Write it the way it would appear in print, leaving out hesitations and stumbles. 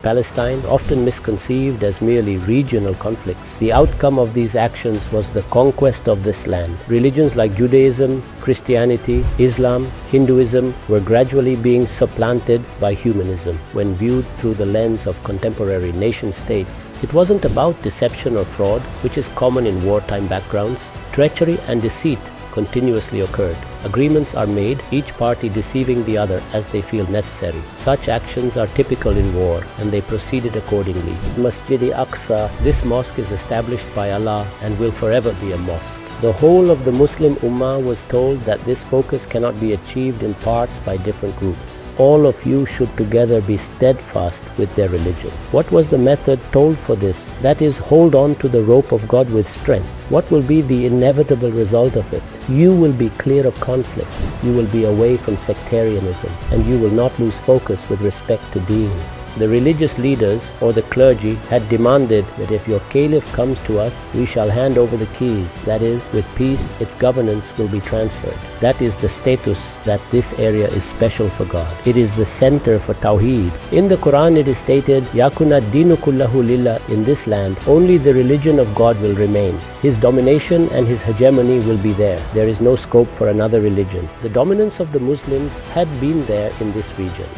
Palestine, often misconceived as merely regional conflicts, the outcome of these actions was the conquest of this land. Religions like Judaism, Christianity, Islam, Hinduism were gradually being supplanted by humanism when viewed through the lens of contemporary nation-states. It wasn't about deception or fraud, which is common in wartime backgrounds. Treachery and deceit continuously occurred. Agreements are made, each party deceiving the other as they feel necessary. Such actions are typical in war, and they proceeded accordingly. Masjid-e-Aqsa, this mosque is established by Allah and will forever be a mosque. The whole of the Muslim Ummah was told that this focus cannot be achieved in parts by different groups. All of you should together be steadfast with their religion. What was the method told for this? That is, hold on to the rope of God with strength. What will be the inevitable result of it? You will be clear of conflicts. You will be away from sectarianism, and you will not lose focus with respect to deen. The religious leaders or the clergy had demanded that if your caliph comes to us, we shall hand over the keys. That is, with peace, its governance will be transferred. That is the status that this area is special for God. It is the center for Tawheed. In the Quran it is stated, Yakuna dinu kullahu lillah, in this land, only the religion of God will remain. His domination and his hegemony will be there. There is no scope for another religion. The dominance of the Muslims had been there in this region.